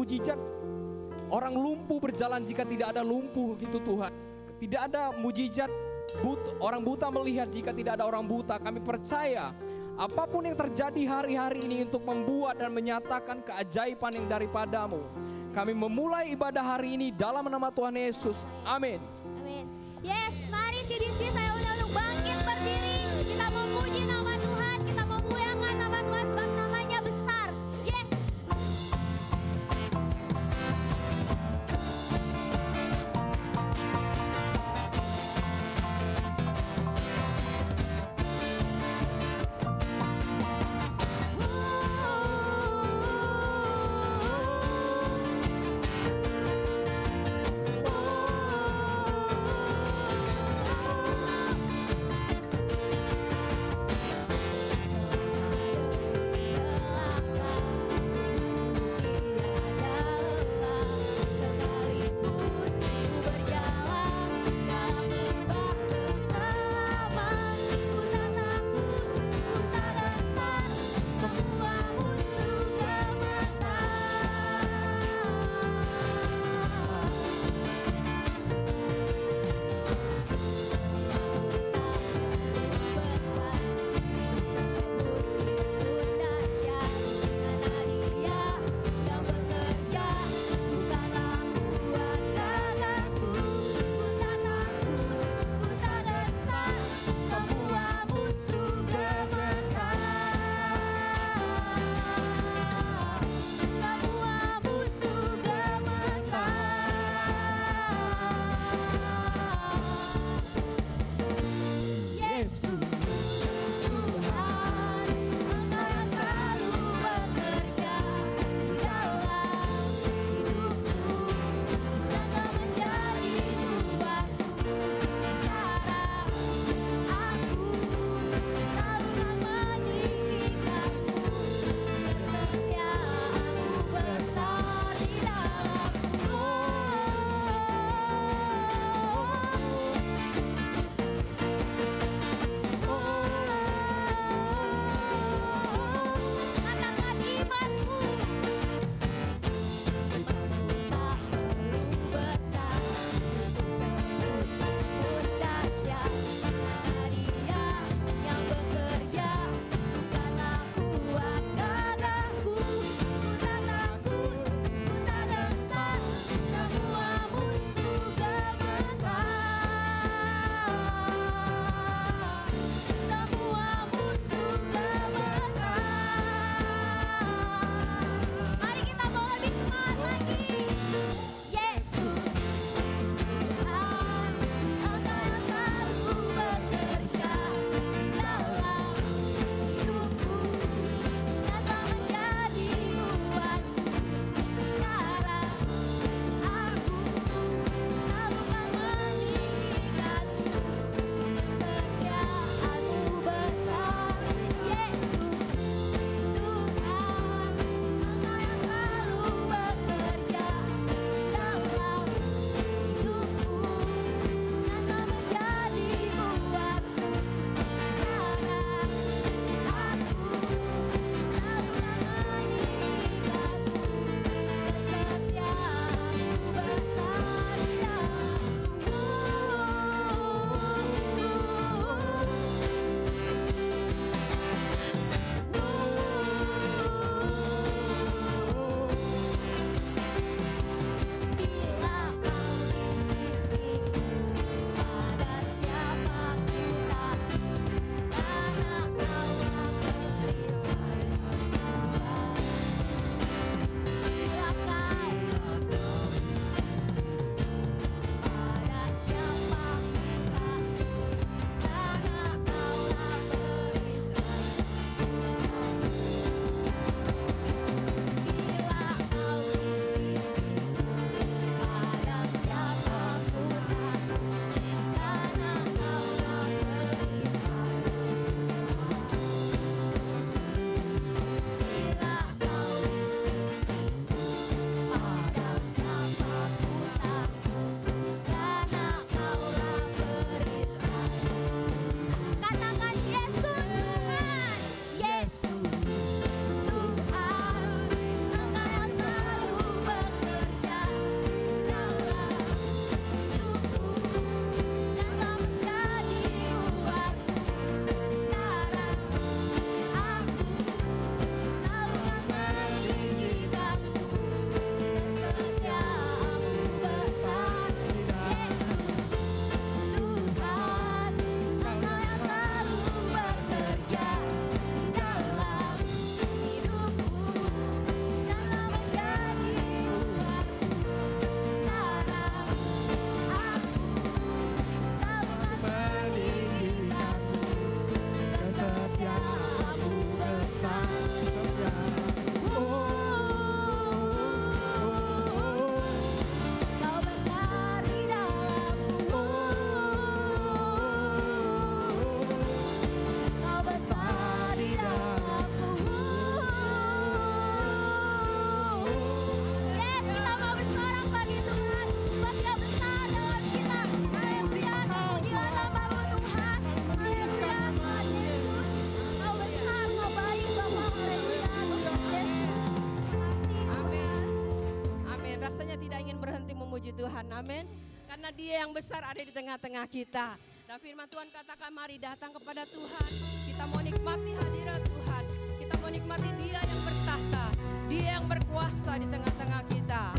mujizat. Orang lumpuh berjalan jika tidak ada lumpuh gitu Tuhan. Tidak ada mujizat, orang buta melihat jika tidak ada orang buta. Kami percaya apapun yang terjadi hari-hari ini untuk membuat dan menyatakan keajaiban yang daripadamu. Kami memulai ibadah hari ini dalam nama Tuhan Yesus. Amin. Amin. Yes, mari CDC saya undang untuk bangkit berdiri. Kita memuji nama Tuhan, kita memuliakan nama Tuhan sebab namanya besar. Yes. tidak ingin berhenti memuji Tuhan, amin. Karena Dia yang besar ada di tengah-tengah kita. Dan firman Tuhan katakan, mari datang kepada Tuhan. Kita mau nikmati hadirat Tuhan. Kita mau nikmati Dia yang bertahta, Dia yang berkuasa di tengah-tengah kita.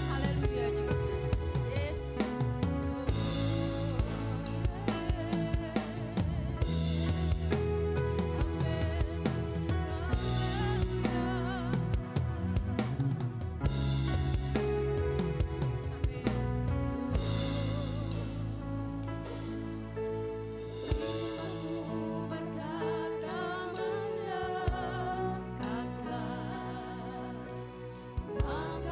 Haleluya Yesus. Yes. Berkata mendekatkan, maka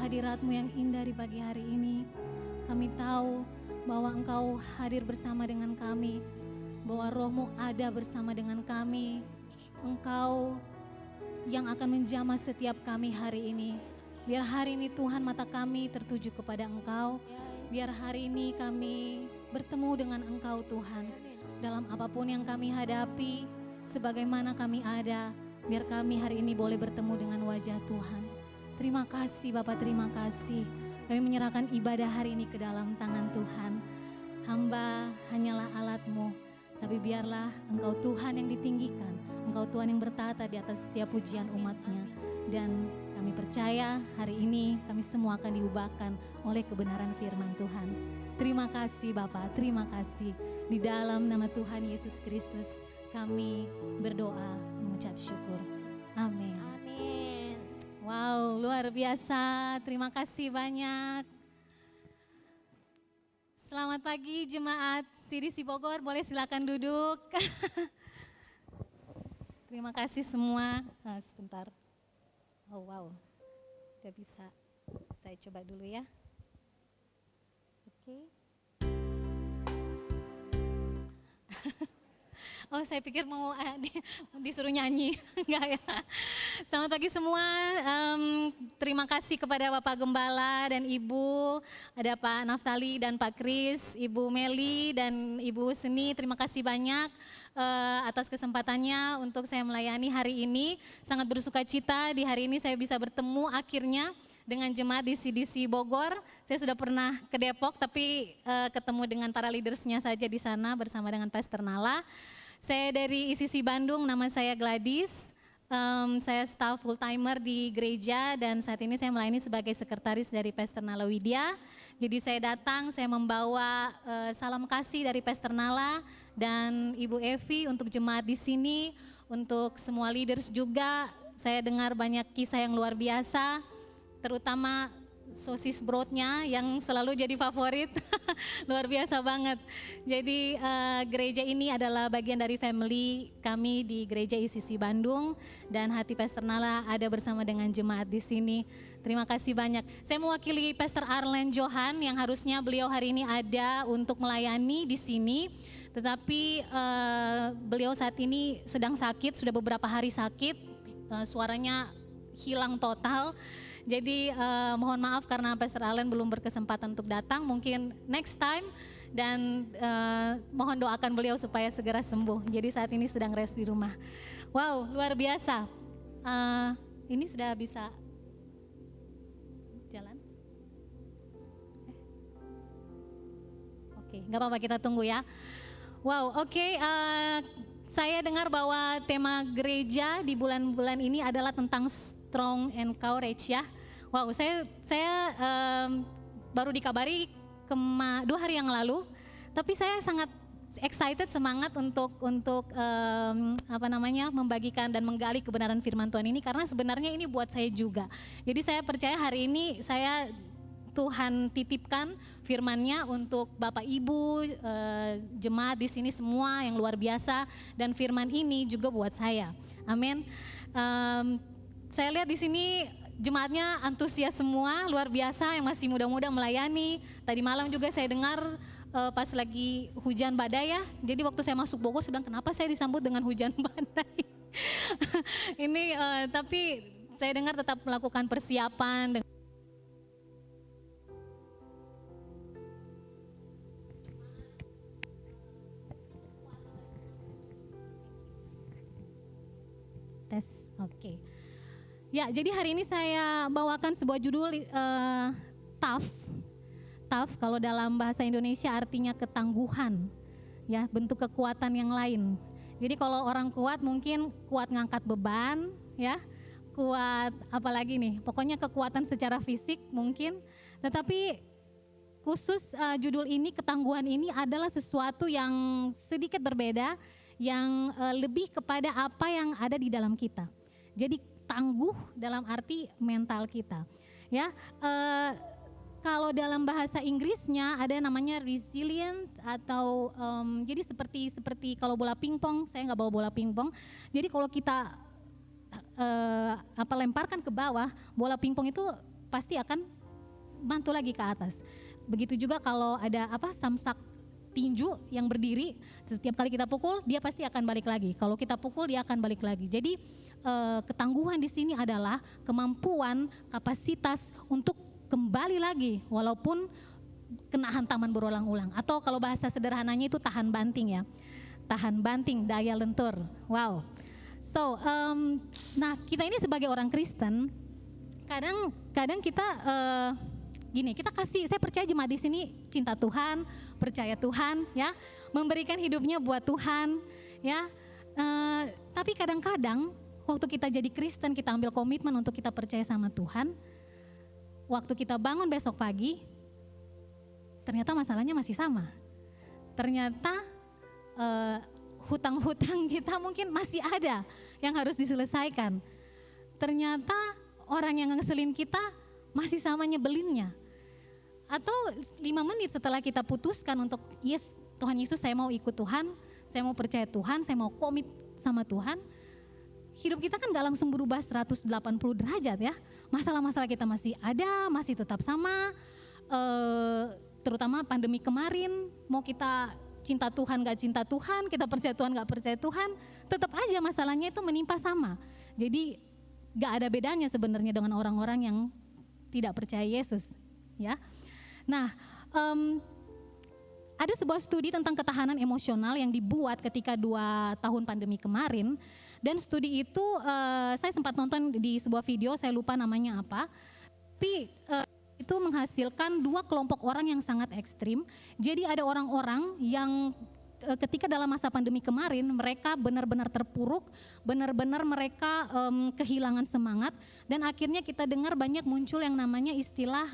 hadirat-Mu yang indah di pagi hari ini. Kami tahu bahwa Engkau hadir bersama dengan kami, bahwa Roh-Mu ada bersama dengan kami. Engkau yang akan menjamah setiap kami hari ini. Biar hari ini Tuhan mata kami tertuju kepada Engkau. Biar hari ini kami bertemu dengan Engkau Tuhan. Dalam apapun yang kami hadapi, sebagaimana kami ada, biar kami hari ini boleh bertemu dengan wajah Tuhan. Terima kasih Bapak, terima kasih. Kami menyerahkan ibadah hari ini ke dalam tangan Tuhan. Hamba hanyalah alat-Mu, tapi biarlah Engkau Tuhan yang ditinggikan. Engkau Tuhan yang bertata di atas setiap pujian umat-Nya. Dan kami percaya hari ini kami semua akan diubahkan oleh kebenaran firman Tuhan. Terima kasih Bapak, terima kasih. Di dalam nama Tuhan Yesus Kristus kami berdoa mengucap syukur. Amin. Amin. Wow, luar biasa. Terima kasih banyak. Selamat pagi jemaat CDC Bogor, boleh silakan duduk. Terima kasih semua. Sebentar. Oh wow, udah bisa. Saya coba dulu ya. Oke. Oh, saya pikir mau disuruh nyanyi, enggak ya. Selamat pagi semua, terima kasih kepada Bapak Gembala dan Ibu, ada Pak Naftali dan Pak Kris, Ibu Meli dan Ibu Seni, terima kasih banyak atas kesempatannya untuk saya melayani hari ini. Sangat bersuka cita di hari ini saya bisa bertemu akhirnya dengan jemaat di CDC Bogor. Saya sudah pernah ke Depok tapi ketemu dengan para leadersnya saja di sana bersama dengan Pastor Nala. Saya dari ICC Bandung, nama saya Gladys. Saya staff full timer di gereja dan saat ini saya melayani sebagai sekretaris dari Pastor Nala Widya. Jadi saya datang, saya membawa salam kasih dari Pastor Nala dan Ibu Evi untuk jemaat di sini, untuk semua leaders juga. Saya dengar banyak kisah yang luar biasa, terutama sosis broadnya yang selalu jadi favorit. Luar biasa banget. Jadi gereja ini adalah bagian dari family kami di gereja ICC Bandung dan hati Pastor Nala ada bersama dengan jemaat di sini. Terima kasih banyak. Saya mewakili Pastor Arlen Johan yang harusnya beliau hari ini ada untuk melayani di sini. Tetapi beliau saat ini sedang sakit, sudah beberapa hari sakit, suaranya hilang total. Jadi mohon maaf karena Pastor Allen belum berkesempatan untuk datang, mungkin next time dan mohon doakan beliau supaya segera sembuh. Jadi saat ini sedang rest di rumah. Wow, luar biasa. Ini sudah bisa jalan? Oke, nggak apa-apa kita tunggu ya. Wow, oke. Saya dengar bahwa tema gereja di bulan-bulan ini adalah tentang strong and courage ya. Wow, saya baru dikabari 2 hari yang lalu, tapi saya sangat excited, semangat untuk membagikan dan menggali kebenaran firman Tuhan ini karena sebenarnya ini buat saya juga. Jadi saya percaya hari ini Tuhan titipkan firman-Nya untuk Bapak Ibu, jemaat di sini semua yang luar biasa dan firman ini juga buat saya. Amin. Saya lihat di sini jemaatnya antusias semua, luar biasa yang masih muda-muda melayani. Tadi malam juga saya dengar pas lagi hujan badai ya. Jadi waktu saya masuk Bogor saya bilang kenapa saya disambut dengan hujan badai. Ini tapi saya dengar tetap melakukan persiapan. Tes, oke. Ya, jadi hari ini saya bawakan sebuah judul tough. Tough kalau dalam bahasa Indonesia artinya ketangguhan, ya, bentuk kekuatan yang lain. Jadi kalau orang kuat mungkin kuat ngangkat beban, ya, kuat apalagi nih, pokoknya kekuatan secara fisik mungkin. Tetapi khusus judul ini, ketangguhan ini adalah sesuatu yang sedikit berbeda, yang lebih kepada apa yang ada di dalam kita. Jadi tangguh dalam arti mental kita, ya. Kalau dalam bahasa Inggrisnya ada namanya resilient atau jadi seperti kalau bola pingpong, saya nggak bawa bola pingpong. Jadi kalau kita lemparkan ke bawah, bola pingpong itu pasti akan bantu lagi ke atas. Begitu juga kalau ada samsak tinju yang berdiri, setiap kali kita pukul dia pasti akan balik lagi. Kalau kita pukul dia akan balik lagi. Jadi ketangguhan di sini adalah kemampuan, kapasitas untuk kembali lagi walaupun kena hantaman berulang-ulang. Atau kalau bahasa sederhananya itu tahan banting ya. Tahan banting, daya lentur. Wow. So, nah kita ini sebagai orang Kristen, kadang kita gini, kita saya percaya jemaat di sini cinta Tuhan, percaya Tuhan, ya, memberikan hidupnya buat Tuhan, ya. Tapi kadang-kadang waktu kita jadi Kristen, kita ambil komitmen untuk kita percaya sama Tuhan. Waktu kita bangun besok pagi, ternyata masalahnya masih sama. Ternyata hutang-hutang kita mungkin masih ada yang harus diselesaikan. Ternyata orang yang ngeselin kita masih sama nyebelinnya. Atau 5 menit setelah kita putuskan untuk yes Tuhan Yesus, saya mau ikut Tuhan, saya mau percaya Tuhan, saya mau komit sama Tuhan, hidup kita kan gak langsung berubah 180 derajat ya. Masalah-masalah kita masih ada, masih tetap sama. Terutama pandemi kemarin, mau kita cinta Tuhan gak cinta Tuhan, kita percaya Tuhan gak percaya Tuhan, tetap aja masalahnya itu menimpa sama. Jadi gak ada bedanya sebenarnya dengan orang-orang yang tidak percaya Yesus, ya. Nah, ada sebuah studi tentang ketahanan emosional yang dibuat ketika 2 tahun pandemi kemarin, dan studi itu saya sempat nonton di sebuah video, saya lupa namanya apa, tapi itu menghasilkan 2 kelompok orang yang sangat ekstrim. Jadi ada orang-orang yang ketika dalam masa pandemi kemarin mereka benar-benar terpuruk, benar-benar mereka kehilangan semangat, dan akhirnya kita dengar banyak muncul yang namanya istilah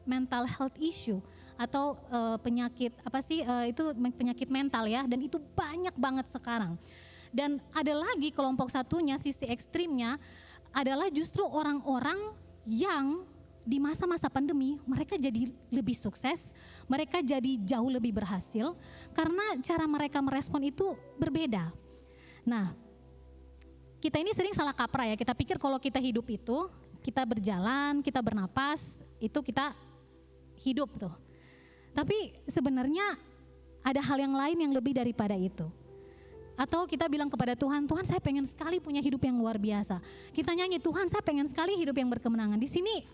mental health issue atau penyakit itu penyakit mental ya, dan itu banyak banget sekarang. Dan ada lagi kelompok satunya, sisi ekstrimnya adalah justru orang-orang yang di masa-masa pandemi mereka jadi lebih sukses, mereka jadi jauh lebih berhasil karena cara mereka merespon itu berbeda. Nah, kita ini sering salah kaprah ya, kita pikir kalau kita hidup itu, kita berjalan, kita bernapas, itu kita hidup tuh. Tapi sebenarnya ada hal yang lain yang lebih daripada itu. Atau kita bilang kepada Tuhan, Tuhan saya pengen sekali punya hidup yang luar biasa. Kita nyanyi, Tuhan saya pengen sekali hidup yang berkemenangan. Di sini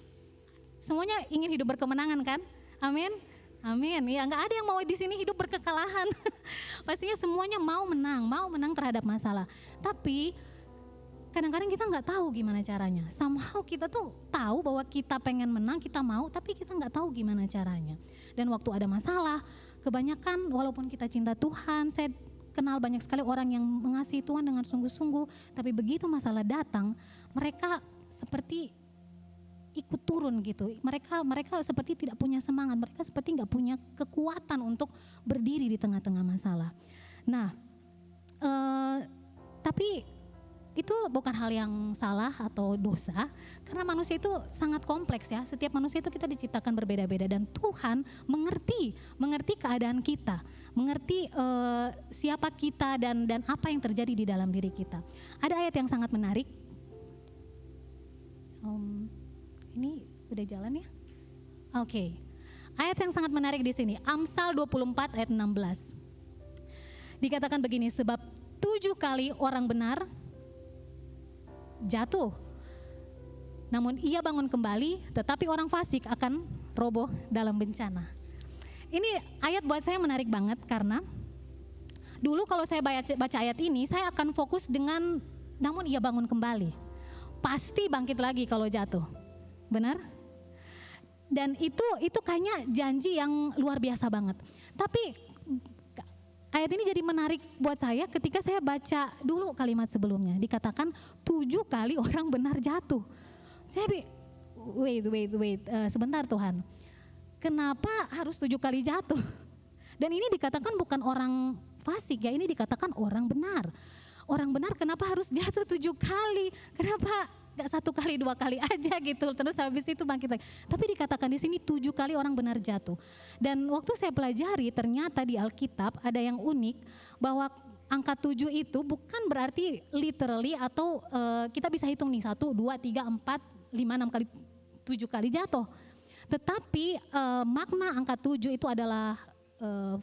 semuanya ingin hidup berkemenangan kan? Amin. Amin. Ya nggak ada yang mau di sini hidup berkekalahan. Pastinya semuanya mau menang terhadap masalah. Tapi kadang-kadang kita nggak tahu gimana caranya. Somehow kita tuh tahu bahwa kita pengen menang, kita mau, tapi kita nggak tahu gimana caranya. Dan waktu ada masalah, kebanyakan walaupun kita cinta Tuhan, saya kenal banyak sekali orang yang mengasihi Tuhan dengan sungguh-sungguh, tapi begitu masalah datang, mereka seperti ikut turun gitu. Mereka seperti tidak punya semangat, mereka seperti nggak punya kekuatan untuk berdiri di tengah-tengah masalah. Nah, tapi itu bukan hal yang salah atau dosa, karena manusia itu sangat kompleks ya. Setiap manusia itu kita diciptakan berbeda-beda, dan Tuhan mengerti keadaan kita, mengerti siapa kita dan apa yang terjadi di dalam diri kita. Ada ayat yang sangat menarik. Ini udah jalan ya? Oke. Ayat yang sangat menarik di sini, Amsal 24 ayat 16. Dikatakan begini, sebab 7 kali orang benar jatuh, namun ia bangun kembali, tetapi orang fasik akan roboh dalam bencana. Ini ayat buat saya menarik banget, karena dulu kalau saya baca ayat ini, saya akan fokus dengan namun ia bangun kembali. Pasti bangkit lagi kalau jatuh. Benar? Dan itu kayaknya janji yang luar biasa banget. Tapi ayat ini jadi menarik buat saya ketika saya baca dulu kalimat sebelumnya. Dikatakan 7 kali orang benar jatuh. Saya wait, sebentar Tuhan. Kenapa harus 7 kali jatuh? Dan ini dikatakan bukan orang fasik ya, ini dikatakan orang benar. Orang benar kenapa harus jatuh 7 kali? Kenapa gak 1 kali 2 kali aja gitu, terus habis itu bangkit lagi. Tapi dikatakan di sini 7 kali orang benar jatuh. Dan waktu saya pelajari, ternyata di Alkitab ada yang unik, bahwa angka 7 itu bukan berarti literally atau kita bisa hitung nih 1, 2, 3, 4, 5, 6 kali 7 kali jatuh. Tetapi makna angka 7 itu adalah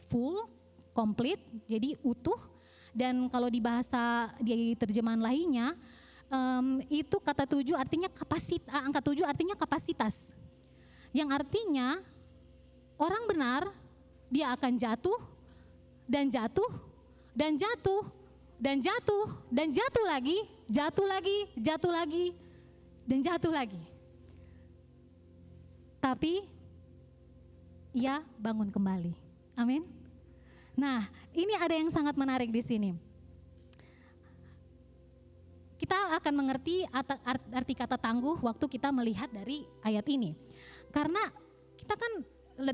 full, complete, jadi utuh. Dan kalau di bahasa di terjemahan lainnya, itu kata 7 artinya angka 7 artinya kapasitas. Yang artinya orang benar dia akan jatuh dan jatuh dan jatuh dan jatuh dan jatuh lagi, jatuh lagi, jatuh lagi dan jatuh lagi. Tapi ia bangun kembali. Amin. Nah, ini ada yang sangat menarik di sini. Kita akan mengerti arti kata tangguh waktu kita melihat dari ayat ini. Karena kita kan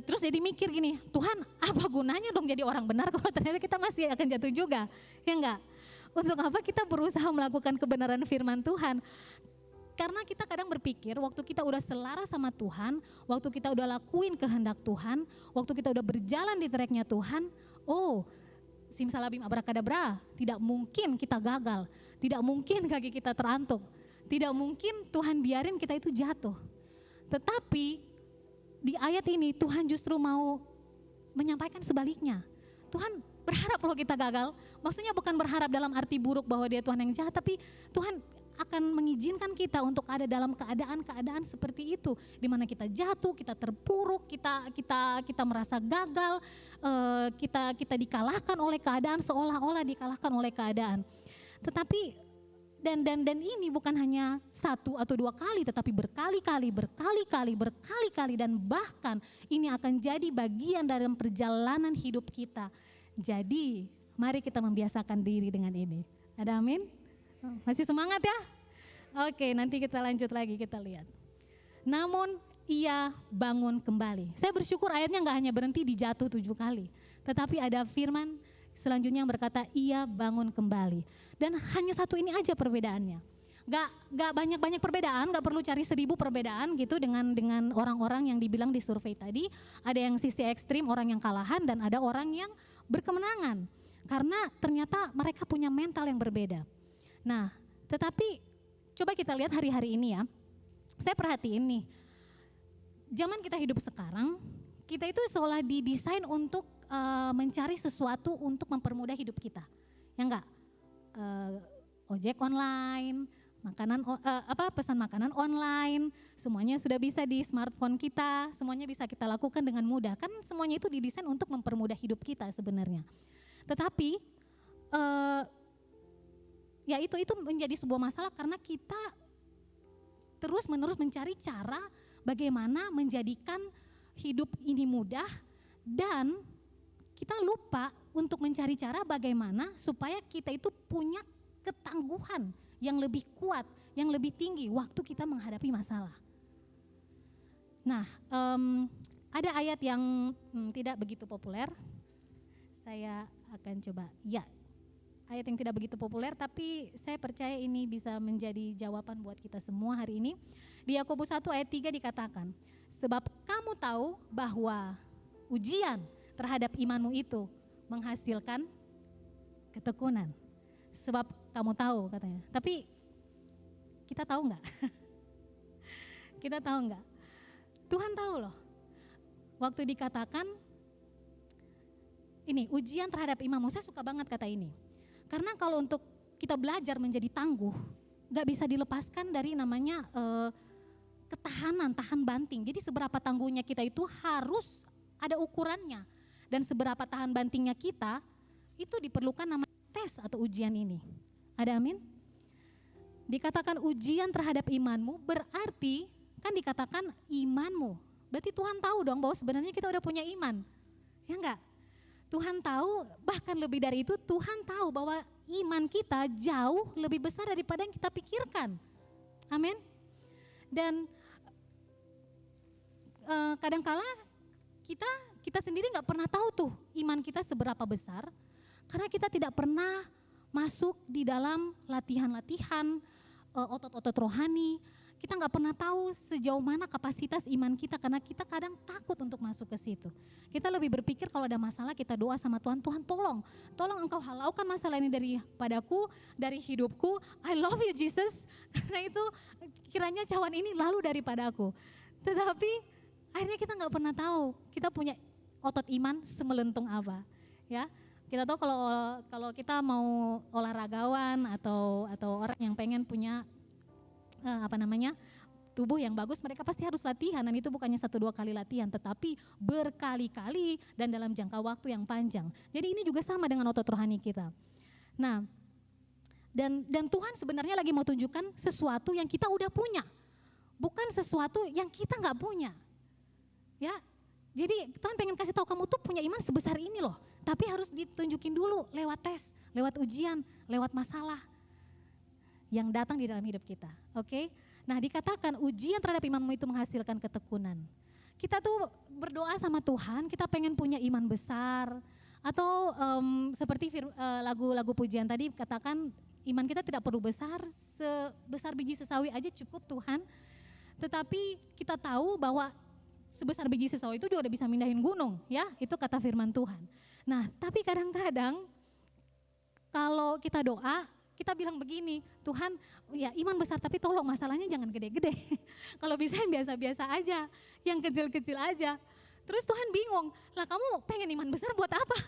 terus jadi mikir gini, Tuhan apa gunanya dong jadi orang benar kalau ternyata kita masih akan jatuh juga, ya enggak? Untuk apa kita berusaha melakukan kebenaran firman Tuhan? Karena kita kadang berpikir waktu kita udah selaras sama Tuhan, waktu kita udah lakuin kehendak Tuhan, waktu kita udah berjalan di tracknya Tuhan, oh simsalabim abrakadabra, tidak mungkin kita gagal, tidak mungkin kaki kita terantuk, tidak mungkin Tuhan biarin kita itu jatuh. Tetapi di ayat ini Tuhan justru mau menyampaikan sebaliknya. Tuhan berharap kalau kita gagal, maksudnya bukan berharap dalam arti buruk bahwa dia Tuhan yang jahat, tapi Tuhan akan mengizinkan kita untuk ada dalam keadaan-keadaan seperti itu, di mana kita jatuh, kita terpuruk, kita merasa gagal, kita dikalahkan oleh keadaan, seolah-olah dikalahkan oleh keadaan. Tetapi dan ini bukan hanya 1 atau 2 kali, tetapi berkali-kali dan bahkan ini akan jadi bagian dalam perjalanan hidup kita. Jadi mari kita membiasakan diri dengan ini. Ada amin? Masih semangat ya? Oke, nanti kita lanjut lagi, kita lihat. Namun ia bangun kembali. Saya bersyukur ayatnya gak hanya berhenti di jatuh 7 kali. Tetapi ada firman selanjutnya yang berkata ia bangun kembali. Dan hanya 1 ini aja perbedaannya. Gak banyak-banyak perbedaan, gak perlu cari 1000 perbedaan gitu dengan orang-orang yang dibilang di survei tadi. Ada yang sisi ekstrim, orang yang kalahan, dan ada orang yang berkemenangan. Karena ternyata mereka punya mental yang berbeda. Nah, tetapi coba kita lihat hari-hari ini ya. Saya perhatiin nih, zaman kita hidup sekarang, kita itu seolah didesain untuk mencari sesuatu untuk mempermudah hidup kita. Ya enggak? Ojek online, pesan makanan online, semuanya sudah bisa di smartphone kita, semuanya bisa kita lakukan dengan mudah. Kan semuanya itu didesain untuk mempermudah hidup kita sebenarnya. Tetapi ya itu menjadi sebuah masalah karena kita terus-menerus mencari cara bagaimana menjadikan hidup ini mudah, dan kita lupa untuk mencari cara bagaimana supaya kita itu punya ketangguhan yang lebih kuat, yang lebih tinggi waktu kita menghadapi masalah. Nah, ada ayat yang tidak begitu populer, saya akan coba, ayat yang tidak begitu populer, tapi saya percaya ini bisa menjadi jawaban buat kita semua hari ini. Di Yakobus 1 ayat 3 dikatakan, sebab kamu tahu bahwa ujian terhadap imanmu itu menghasilkan ketekunan. Sebab kamu tahu katanya, tapi kita tahu enggak? Kita tahu enggak? Tuhan tahu loh. Waktu dikatakan, ini ujian terhadap imanmu, saya suka banget kata ini. Karena kalau untuk kita belajar menjadi tangguh, gak bisa dilepaskan dari namanya ketahanan, tahan banting. Jadi seberapa tangguhnya kita itu harus ada ukurannya. Dan seberapa tahan bantingnya kita, itu diperlukan namanya tes atau ujian ini. Ada amin? Dikatakan ujian terhadap imanmu, berarti kan dikatakan imanmu. Berarti Tuhan tahu dong bahwa sebenarnya kita udah punya iman. Ya enggak? Tuhan tahu, bahkan lebih dari itu Tuhan tahu bahwa iman kita jauh lebih besar daripada yang kita pikirkan. Amin. Dan kadangkala kita sendiri gak pernah tahu tuh iman kita seberapa besar, karena kita tidak pernah masuk di dalam latihan-latihan otot-otot rohani. Kita gak pernah tahu sejauh mana kapasitas iman kita, karena kita kadang takut untuk masuk ke situ. Kita lebih berpikir kalau ada masalah kita doa sama Tuhan, Tuhan tolong engkau halaukan masalah ini daripadaku, dari hidupku. I love you Jesus, karena itu kiranya cawan ini lalu daripada aku. Tetapi akhirnya kita nggak pernah tahu kita punya otot iman semelentung apa, ya. Kita tahu kalau kita mau olahragawan atau orang yang pengen punya tubuh yang bagus, mereka pasti harus latihan, dan itu bukannya 1-2 kali latihan, tetapi berkali-kali dan dalam jangka waktu yang panjang. Jadi ini juga sama dengan otot rohani kita. Nah, dan Tuhan sebenarnya lagi mau tunjukkan sesuatu yang kita udah punya, bukan sesuatu yang kita nggak punya. Ya, jadi Tuhan pengen kasih tahu kamu tuh punya iman sebesar ini loh, tapi harus ditunjukin dulu lewat tes, lewat ujian, lewat masalah yang datang di dalam hidup kita. Oke? Nah, dikatakan ujian terhadap imanmu itu menghasilkan ketekunan. Kita tuh berdoa sama Tuhan, kita pengen punya iman besar. Atau seperti lagu-lagu pujian tadi katakan, iman kita tidak perlu besar, sebesar biji sesawi aja cukup Tuhan. Tetapi kita tahu bahwa sebesar biji sesawi itu juga udah bisa mindahin gunung, ya, itu kata firman Tuhan. Nah, tapi kadang-kadang kalau kita doa, kita bilang begini, Tuhan ya iman besar tapi tolong masalahnya jangan gede-gede. Kalau bisa yang biasa-biasa aja, yang kecil-kecil aja. Terus Tuhan bingung, lah kamu pengen iman besar buat apa?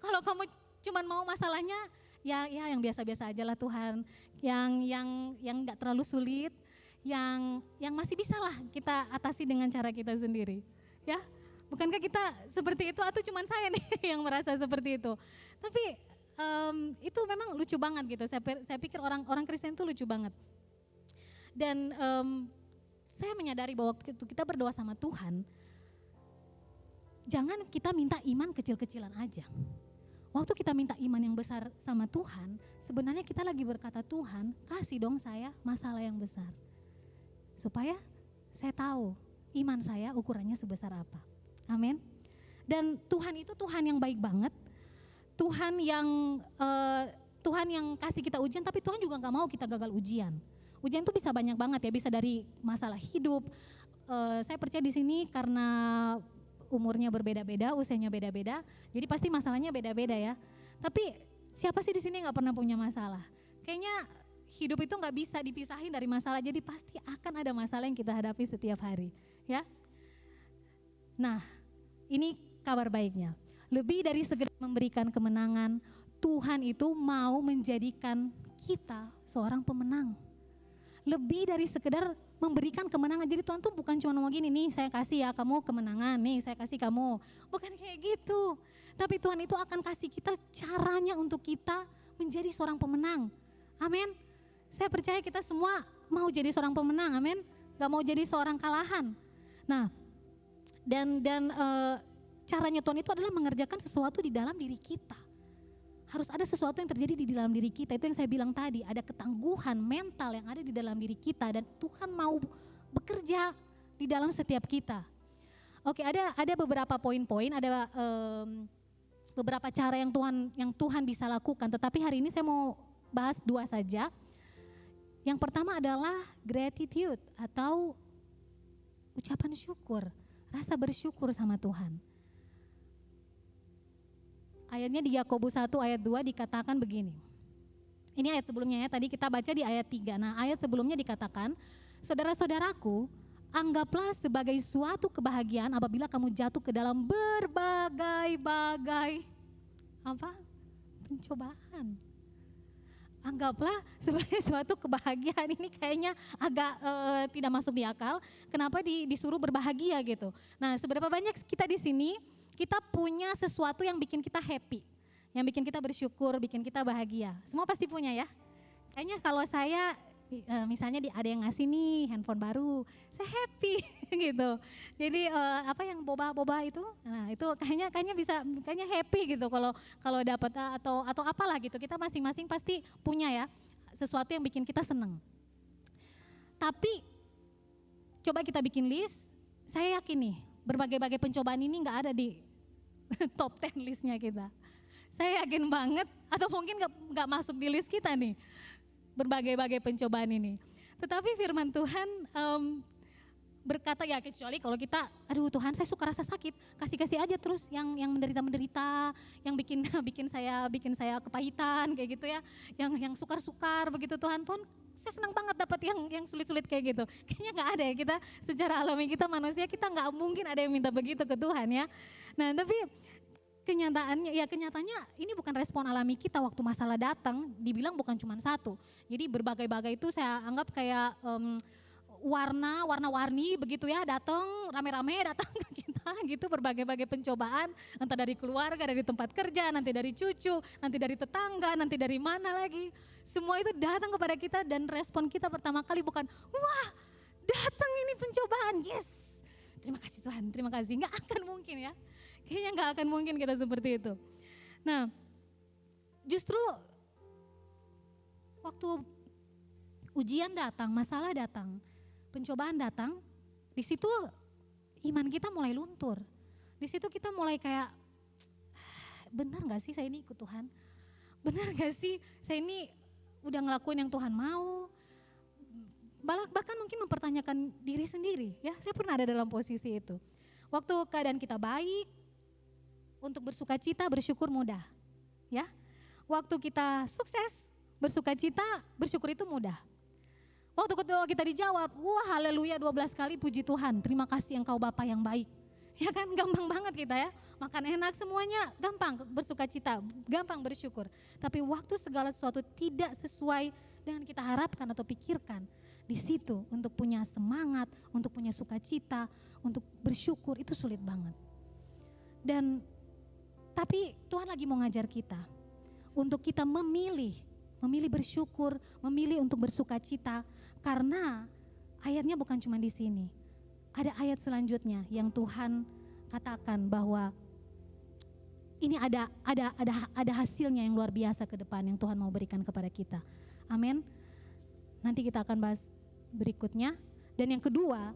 Kalau kamu cuman mau masalahnya ya yang biasa-biasa aja lah Tuhan, yang nggak terlalu sulit, yang masih bisa lah kita atasi dengan cara kita sendiri. Ya, bukankah kita seperti itu atau cuman saya nih yang merasa seperti itu? Tapi itu memang lucu banget gitu. Saya pikir orang Kristen itu lucu banget. Dan saya menyadari bahwa waktu itu kita berdoa sama Tuhan, jangan kita minta iman kecil-kecilan aja. Waktu kita minta iman yang besar sama Tuhan, sebenarnya kita lagi berkata, Tuhan kasih dong saya masalah yang besar. Supaya saya tahu iman saya ukurannya sebesar apa. Amin. Dan Tuhan itu Tuhan yang baik banget. Tuhan yang kasih kita ujian, tapi Tuhan juga nggak mau kita gagal ujian. Ujian itu bisa banyak banget ya, bisa dari masalah hidup. Saya percaya di sini karena umurnya berbeda-beda, usianya beda-beda, jadi pasti masalahnya beda-beda ya. Tapi siapa sih di sini nggak pernah punya masalah? Kayaknya hidup itu nggak bisa dipisahin dari masalah, jadi pasti akan ada masalah yang kita hadapi setiap hari, ya. Nah, ini kabar baiknya. Lebih dari sekedar memberikan kemenangan, Tuhan itu mau menjadikan kita seorang pemenang. Lebih dari sekedar memberikan kemenangan. Jadi Tuhan tuh bukan cuma ngomong gini, nih saya kasih ya kamu kemenangan, nih saya kasih kamu. Bukan kayak gitu. Tapi Tuhan itu akan kasih kita caranya untuk kita menjadi seorang pemenang. Amin. Saya percaya kita semua mau jadi seorang pemenang, amin. Gak mau jadi seorang kalahan. Nah, dan caranya Tuhan itu adalah mengerjakan sesuatu di dalam diri kita. Harus ada sesuatu yang terjadi di dalam diri kita. Itu yang saya bilang tadi, ada ketangguhan mental yang ada di dalam diri kita dan Tuhan mau bekerja di dalam setiap kita. Oke, ada beberapa poin-poin, ada beberapa cara yang Tuhan bisa lakukan. Tetapi hari ini saya mau bahas 2 saja. Yang pertama adalah gratitude atau ucapan syukur, rasa bersyukur sama Tuhan. Ayatnya di Yakobus 1 ayat 2 dikatakan begini. Ini ayat sebelumnya ya, tadi kita baca di ayat 3. Nah, ayat sebelumnya dikatakan, saudara-saudaraku, anggaplah sebagai suatu kebahagiaan apabila kamu jatuh ke dalam berbagai-bagai pencobaan. Anggaplah sebagai suatu kebahagiaan. Ini kayaknya agak tidak masuk di akal. Kenapa disuruh berbahagia gitu? Nah, seberapa banyak kita di sini kita punya sesuatu yang bikin kita happy, yang bikin kita bersyukur, bikin kita bahagia. Semua pasti punya ya. Kayaknya kalau saya misalnya ada yang ngasih nih handphone baru, saya happy gitu. Jadi yang boba-boba itu, nah itu kayaknya happy gitu kalau dapat atau apalah gitu. Kita masing-masing pasti punya ya sesuatu yang bikin kita seneng. Tapi coba kita bikin list, saya yakin nih berbagai-bagai pencobaan ini nggak ada di top 10 listnya kita. Saya yakin banget, atau mungkin nggak masuk di list kita nih berbagai-bagai pencobaan ini. Tetapi firman Tuhan berkata ya, kecuali kalau kita, aduh Tuhan saya suka rasa sakit, kasih aja terus yang menderita, yang bikin saya kepahitan kayak gitu ya, yang sukar begitu Tuhan, saya senang banget dapat yang sulit-sulit kayak gitu. Kayaknya nggak ada ya, kita secara alami kita manusia, kita nggak mungkin ada yang minta begitu ke Tuhan ya. Nah tapi kenyataannya ini bukan respon alami kita waktu masalah datang, dibilang bukan cuma satu. Jadi berbagai-bagai itu saya anggap kayak warna-warni begitu ya, datang rame-rame datang ke kita gitu, berbagai-bagai pencobaan, entah dari keluarga, dari tempat kerja, nanti dari cucu, nanti dari tetangga, nanti dari mana lagi. Semua itu datang kepada kita dan respon kita pertama kali bukan, wah datang ini pencobaan, yes. Terima kasih Tuhan, terima kasih. Nggak akan mungkin ya, kayaknya nggak akan mungkin kita seperti itu. Nah justru waktu ujian datang, masalah datang, pencobaan datang, di situ iman kita mulai luntur. Di situ kita mulai kayak, benar gak sih saya ini ikut Tuhan? Benar gak sih saya ini udah ngelakuin yang Tuhan mau? Bahkan mungkin mempertanyakan diri sendiri. Ya, saya pernah ada dalam posisi itu. Waktu keadaan kita baik, untuk bersuka cita, bersyukur mudah. Ya, waktu kita sukses, bersuka cita, bersyukur itu mudah. Waktu kedua kita dijawab, wah haleluya 12 kali puji Tuhan, terima kasih Engkau Bapa yang baik. Ya kan, gampang banget kita ya, makan enak semuanya gampang, bersuka cita, gampang bersyukur. Tapi waktu segala sesuatu tidak sesuai dengan kita harapkan atau pikirkan, di situ untuk punya semangat, untuk punya sukacita, untuk bersyukur itu sulit banget. Tapi Tuhan lagi mau ngajar kita, untuk kita memilih bersyukur, memilih untuk bersuka cita, karena ayatnya bukan cuma di sini. Ada ayat selanjutnya yang Tuhan katakan bahwa ini ada hasilnya yang luar biasa ke depan yang Tuhan mau berikan kepada kita. Amin. Nanti kita akan bahas berikutnya. Dan yang kedua,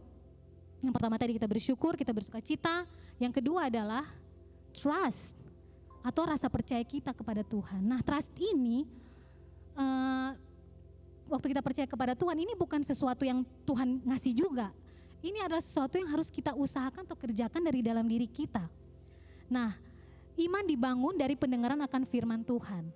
yang pertama tadi kita bersyukur, kita bersuka cita. Yang kedua adalah trust atau rasa percaya kita kepada Tuhan. Nah, trust ini waktu kita percaya kepada Tuhan, ini bukan sesuatu yang Tuhan ngasih juga. Ini adalah sesuatu yang harus kita usahakan atau kerjakan dari dalam diri kita. Nah, iman dibangun dari pendengaran akan firman Tuhan.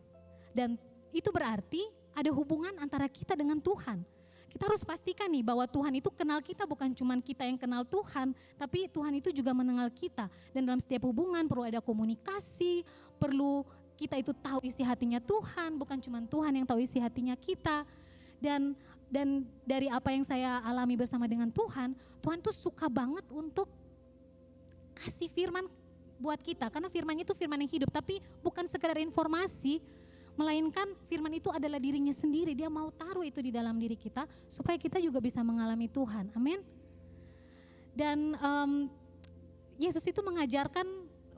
Dan itu berarti ada hubungan antara kita dengan Tuhan. Kita harus pastikan nih bahwa Tuhan itu kenal kita, bukan cuma kita yang kenal Tuhan, tapi Tuhan itu juga mengenal kita. Dan dalam setiap hubungan perlu ada komunikasi, perlu kita itu tahu isi hatinya Tuhan, bukan cuma Tuhan yang tahu isi hatinya kita. Dan dari apa yang saya alami bersama dengan Tuhan, Tuhan tuh suka banget untuk kasih firman buat kita. Karena firman itu firman yang hidup, tapi bukan sekedar informasi, melainkan firman itu adalah dirinya sendiri. Dia mau taruh itu di dalam diri kita, supaya kita juga bisa mengalami Tuhan. Amin. Dan Yesus itu mengajarkan,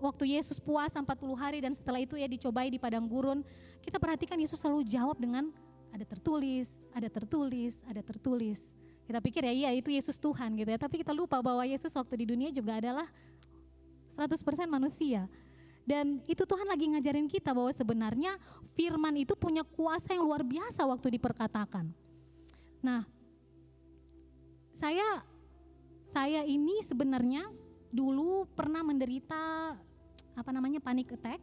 waktu Yesus puasa 40 hari dan setelah itu ya dicobai di padang gurun, kita perhatikan Yesus selalu jawab dengan ada tertulis, ada tertulis, ada tertulis. Kita pikir ya iya itu Yesus Tuhan gitu ya, tapi kita lupa bahwa Yesus waktu di dunia juga adalah 100% manusia. Dan itu Tuhan lagi ngajarin kita bahwa sebenarnya firman itu punya kuasa yang luar biasa waktu diperkatakan. Nah, saya ini sebenarnya dulu pernah menderita panic attack,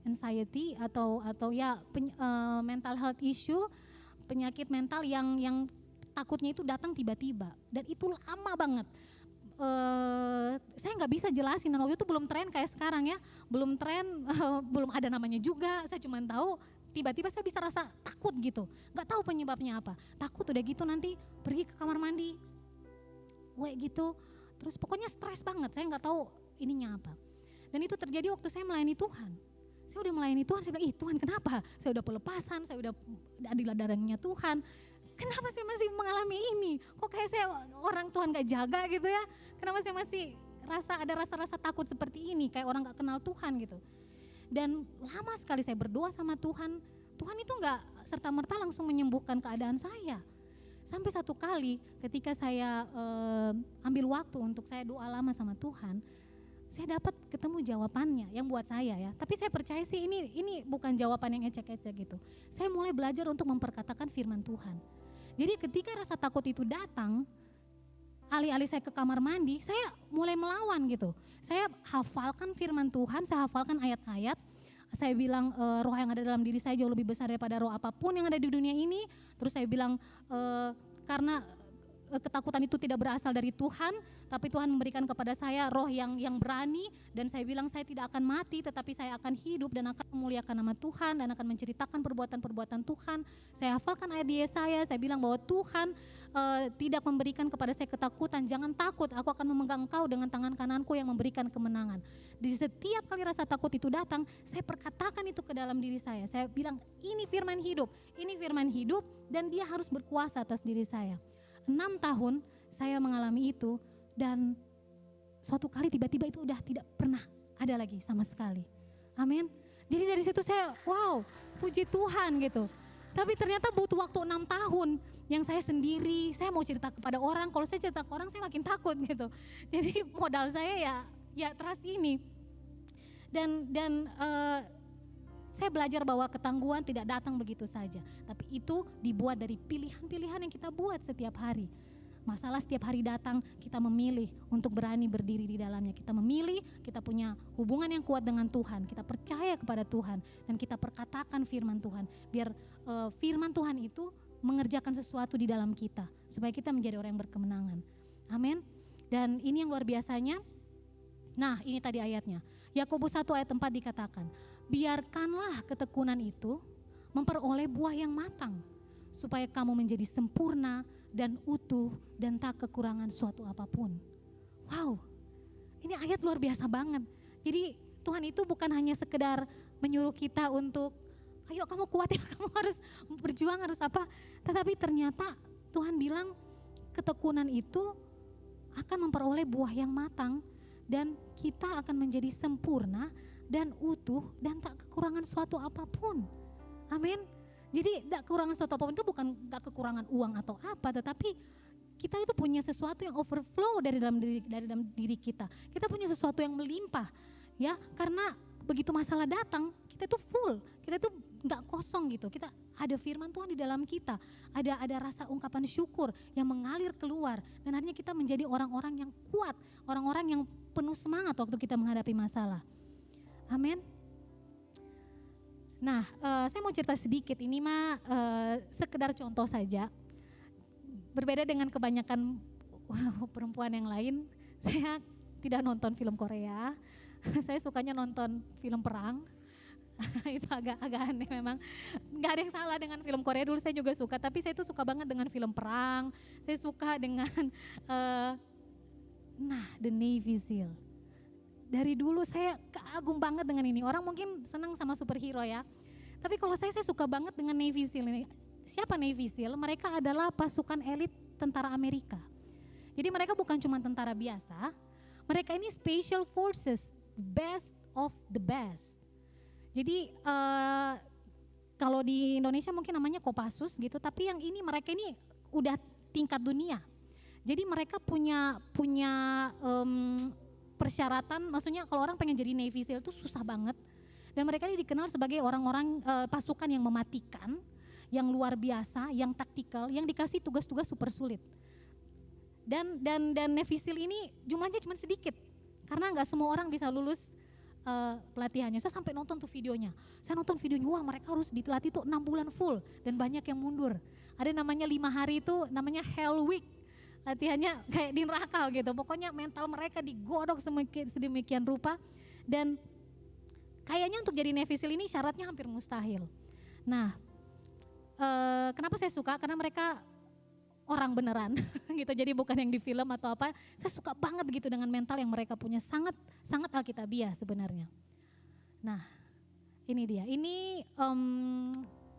anxiety atau ya mental health issue, penyakit mental yang takutnya itu datang tiba-tiba dan itu lama banget. Saya nggak bisa jelasin, dan waktu itu belum tren kayak sekarang ya, belum tren, belum ada namanya juga. Saya cuma tahu tiba-tiba saya bisa rasa takut gitu, nggak tahu penyebabnya apa. Takut udah gitu nanti pergi ke kamar mandi, gitu. Terus pokoknya stres banget, saya nggak tahu ininya apa. Dan itu terjadi waktu saya melayani Tuhan. Saya udah melayani Tuhan, saya bilang, Tuhan kenapa? Saya udah pelepasan, saya udah di ladangnya Tuhan. Kenapa saya masih mengalami ini? Kok kayak saya orang Tuhan gak jaga gitu ya? Kenapa saya masih ada rasa-rasa takut seperti ini, kayak orang gak kenal Tuhan gitu. Dan lama sekali saya berdoa sama Tuhan, Tuhan itu gak serta-merta langsung menyembuhkan keadaan saya. Sampai satu kali ketika saya ambil waktu untuk saya doa lama sama Tuhan, saya dapat ketemu jawabannya yang buat saya ya. Tapi saya percaya sih ini bukan jawaban yang ecek-ecek gitu. Saya mulai belajar untuk memperkatakan firman Tuhan. Jadi ketika rasa takut itu datang, alih-alih saya ke kamar mandi, saya mulai melawan gitu. Saya hafalkan firman Tuhan, saya hafalkan ayat-ayat. Saya bilang roh yang ada dalam diri saya jauh lebih besar daripada roh apapun yang ada di dunia ini. Terus saya bilang karena ketakutan itu tidak berasal dari Tuhan, tapi Tuhan memberikan kepada saya roh yang berani, dan saya bilang saya tidak akan mati, tetapi saya akan hidup dan akan memuliakan nama Tuhan dan akan menceritakan perbuatan-perbuatan Tuhan. Saya hafalkan ayat di Yesaya, saya bilang bahwa Tuhan tidak memberikan kepada saya ketakutan, jangan takut, aku akan memegang engkau dengan tangan kananku yang memberikan kemenangan. Di setiap kali rasa takut itu datang, saya perkatakan itu ke dalam diri saya. Saya bilang ini firman hidup dan dia harus berkuasa atas diri saya. 6 tahun saya mengalami itu, dan suatu kali tiba-tiba itu udah tidak pernah ada lagi sama sekali. Amin. Jadi dari situ saya wow, puji Tuhan gitu. Tapi ternyata butuh waktu 6 tahun yang saya sendiri, saya mau cerita kepada orang, kalau saya cerita ke orang saya makin takut gitu. Jadi modal saya ya trust ini. Dan saya belajar bahwa ketangguhan tidak datang begitu saja, tapi itu dibuat dari pilihan-pilihan yang kita buat setiap hari. Masalah setiap hari datang, kita memilih untuk berani berdiri di dalamnya. Kita memilih, kita punya hubungan yang kuat dengan Tuhan, kita percaya kepada Tuhan, dan kita perkatakan firman Tuhan. Biar firman Tuhan itu mengerjakan sesuatu di dalam kita, supaya kita menjadi orang yang berkemenangan. Amin. Dan ini yang luar biasanya. Nah, ini tadi ayatnya. Yakobus 1 ayat 4 dikatakan, biarkanlah ketekunan itu memperoleh buah yang matang, supaya kamu menjadi sempurna dan utuh dan tak kekurangan suatu apapun. Wow, ini ayat luar biasa banget. Jadi Tuhan itu bukan hanya sekedar menyuruh kita untuk, ayo kamu kuat ya, kamu harus berjuang, harus apa. Tetapi ternyata Tuhan bilang ketekunan itu akan memperoleh buah yang matang, dan kita akan menjadi sempurna dan utuh dan tak kekurangan suatu apapun. Amin. Jadi tak kekurangan suatu apapun itu bukan tak kekurangan uang atau apa, tetapi kita itu punya sesuatu yang overflow dari dalam diri kita. Kita punya sesuatu yang melimpah, ya, karena begitu masalah datang kita itu full, kita itu nggak kosong gitu. Kita ada firman Tuhan di dalam kita, ada rasa ungkapan syukur yang mengalir keluar, dan akhirnya kita menjadi orang-orang yang kuat, orang-orang yang penuh semangat waktu kita menghadapi masalah. Amin. Nah, saya mau cerita sedikit, ini mah sekedar contoh saja. Berbeda dengan kebanyakan perempuan yang lain, saya tidak nonton film Korea. Saya sukanya nonton film perang. Itu agak aneh memang. Nggak ada yang salah dengan film Korea, dulu saya juga suka, tapi saya itu suka banget dengan film perang. Saya suka dengan The Navy SEAL. Dari dulu saya kagum banget dengan ini. Orang mungkin senang sama superhero ya, tapi kalau saya suka banget dengan Navy SEAL ini. Siapa Navy SEAL? Mereka adalah pasukan elit tentara Amerika. Jadi mereka bukan cuma tentara biasa, mereka ini special forces, best of the best. Jadi kalau di Indonesia mungkin namanya Kopassus gitu, tapi yang ini mereka ini udah tingkat dunia. Jadi mereka punya persyaratan, maksudnya kalau orang pengen jadi Navy SEAL itu susah banget. Dan mereka ini dikenal sebagai orang-orang pasukan yang mematikan, yang luar biasa, yang taktikal, yang dikasih tugas-tugas super sulit. Dan Navy SEAL ini jumlahnya cuma sedikit, karena nggak semua orang bisa lulus pelatihannya. Saya sampai nonton tuh videonya. Saya nonton videonya, wah mereka harus dilatih tuh 6 bulan full, dan banyak yang mundur. Ada namanya 5 hari itu namanya Hell Week. Latihannya kayak di neraka gitu. Pokoknya mental mereka digodok sedemikian rupa, dan kayaknya untuk jadi Navy SEAL ini syaratnya hampir mustahil. Nah, kenapa saya suka? Karena mereka orang beneran gitu. Jadi bukan yang di film atau apa. Saya suka banget gitu dengan mental yang mereka punya, sangat alkitabiah sebenarnya. Nah, ini dia. Ini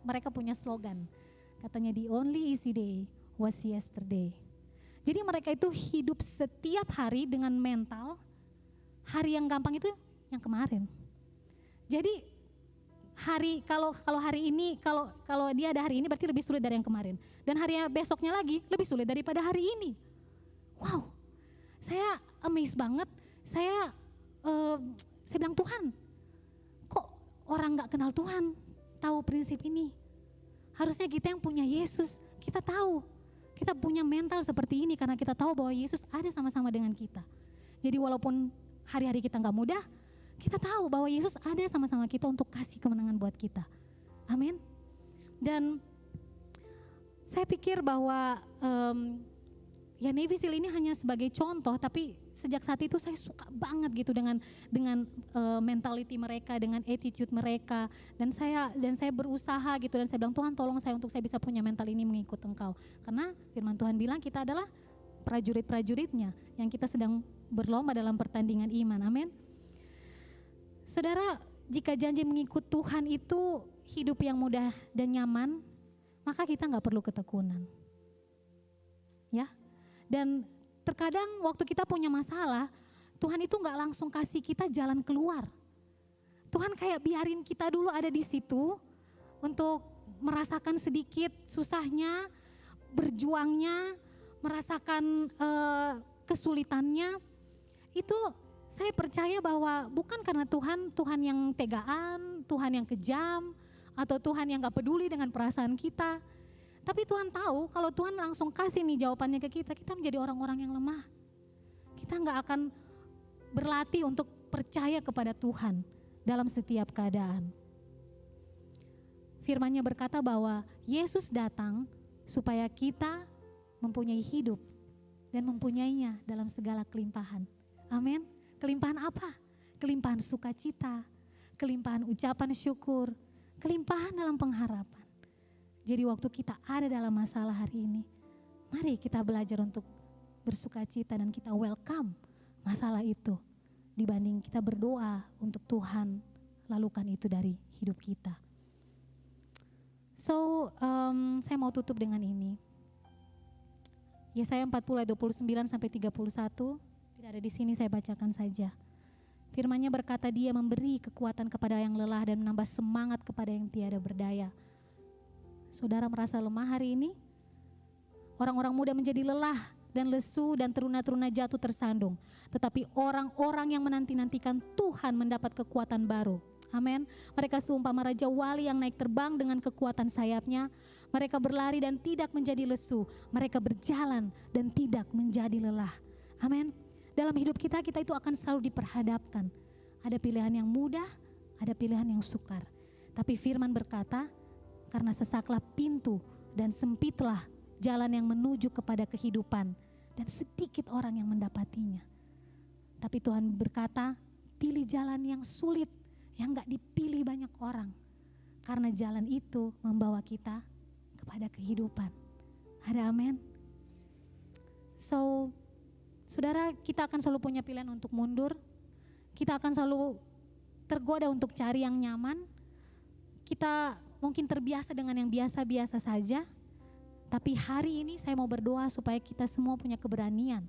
mereka punya slogan. Katanya the only easy day was yesterday. Jadi mereka itu hidup setiap hari dengan mental hari yang gampang itu yang kemarin. Jadi kalau hari ini, kalau dia ada hari ini berarti lebih sulit dari yang kemarin, dan hari besoknya lagi lebih sulit daripada hari ini. Wow, saya amazed banget. Saya bilang, Tuhan, kok orang nggak kenal Tuhan tahu prinsip ini? Harusnya kita yang punya Yesus kita tahu. Kita punya mental seperti ini karena kita tahu bahwa Yesus ada sama-sama dengan kita. Jadi walaupun hari-hari kita gak mudah, kita tahu bahwa Yesus ada sama-sama kita untuk kasih kemenangan buat kita. Amin. Dan saya pikir bahwa ya Navy SEAL ini hanya sebagai contoh, tapi sejak saat itu saya suka banget gitu dengan mentality mereka, dengan attitude mereka, dan saya berusaha gitu, dan saya bilang, Tuhan tolong saya untuk saya bisa punya mental ini mengikut Engkau, karena firman Tuhan bilang kita adalah prajurit-prajuritnya yang kita sedang berlomba dalam pertandingan iman. Amin. Saudara, jika janji mengikut Tuhan itu hidup yang mudah dan nyaman, maka kita gak perlu ketekunan. Ya. Dan terkadang waktu kita punya masalah, Tuhan itu gak langsung kasih kita jalan keluar. Tuhan kayak biarin kita dulu ada di situ untuk merasakan sedikit susahnya, berjuangnya, merasakan kesulitannya. Itu saya percaya bahwa bukan karena Tuhan yang tegaan, Tuhan yang kejam, atau Tuhan yang gak peduli dengan perasaan kita. Tapi Tuhan tahu kalau Tuhan langsung kasih nih jawabannya ke kita, kita menjadi orang-orang yang lemah. Kita gak akan berlatih untuk percaya kepada Tuhan dalam setiap keadaan. Firman-Nya berkata bahwa Yesus datang supaya kita mempunyai hidup dan mempunyainya dalam segala kelimpahan. Amin. Kelimpahan apa? Kelimpahan sukacita, kelimpahan ucapan syukur, kelimpahan dalam pengharapan. Jadi waktu kita ada dalam masalah hari ini, mari kita belajar untuk bersukacita dan kita welcome masalah itu dibanding kita berdoa untuk Tuhan lakukan itu dari hidup kita. So, saya mau tutup dengan ini. Yesaya 40 ayat 29 sampai 31, tidak ada di sini, saya bacakan saja. Firman-Nya berkata, Dia memberi kekuatan kepada yang lelah dan menambah semangat kepada yang tiada berdaya. Saudara merasa lemah hari ini? Orang-orang muda menjadi lelah dan lesu dan teruna-teruna jatuh tersandung. Tetapi orang-orang yang menanti-nantikan Tuhan mendapat kekuatan baru. Amin. Mereka seumpama raja wali yang naik terbang dengan kekuatan sayapnya. Mereka berlari dan tidak menjadi lesu. Mereka berjalan dan tidak menjadi lelah. Amin. Dalam hidup kita itu akan selalu diperhadapkan. Ada pilihan yang mudah, ada pilihan yang sukar. Tapi firman berkata, karena sesaklah pintu dan sempitlah jalan yang menuju kepada kehidupan, dan sedikit orang yang mendapatinya. Tapi Tuhan berkata, pilih jalan yang sulit, yang gak dipilih banyak orang. Karena jalan itu membawa kita kepada kehidupan. Ada amin? So, saudara, kita akan selalu punya pilihan untuk mundur. Kita akan selalu tergoda untuk cari yang nyaman. Kita mungkin terbiasa dengan yang biasa-biasa saja, tapi hari ini saya mau berdoa supaya kita semua punya keberanian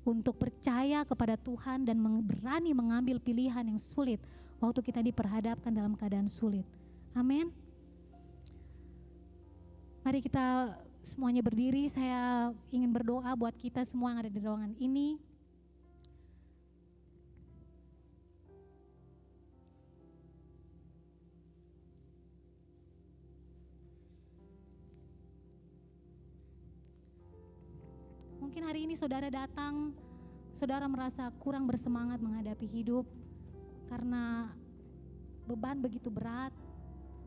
untuk percaya kepada Tuhan dan berani mengambil pilihan yang sulit waktu kita diperhadapkan dalam keadaan sulit. Amin. Mari kita semuanya berdiri, saya ingin berdoa buat kita semua yang ada di ruangan ini. Mungkin hari ini saudara datang, saudara merasa kurang bersemangat menghadapi hidup karena beban begitu berat,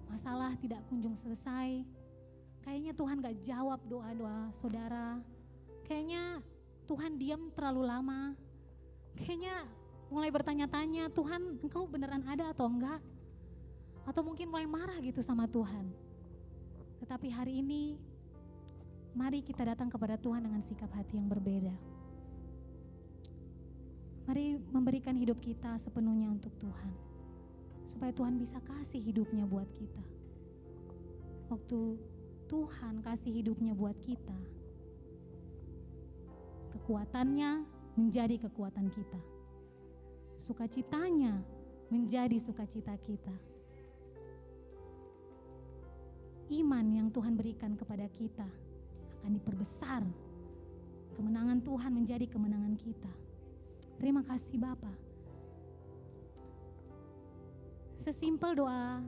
masalah tidak kunjung selesai. Kayaknya Tuhan gak jawab doa-doa saudara. Kayaknya Tuhan diam terlalu lama. Kayaknya mulai bertanya-tanya, Tuhan engkau beneran ada atau enggak? Atau mungkin mulai marah gitu sama Tuhan. Tetapi hari ini, mari kita datang kepada Tuhan dengan sikap hati yang berbeda. Mari memberikan hidup kita sepenuhnya untuk Tuhan. Supaya Tuhan bisa kasih hidupnya buat kita. Waktu Tuhan kasih hidupnya buat kita, kekuatannya menjadi kekuatan kita. Sukacitanya menjadi sukacita kita. Iman yang Tuhan berikan kepada kita akan diperbesar. Kemenangan Tuhan menjadi kemenangan kita. Terima kasih Bapa. Sesimpel doa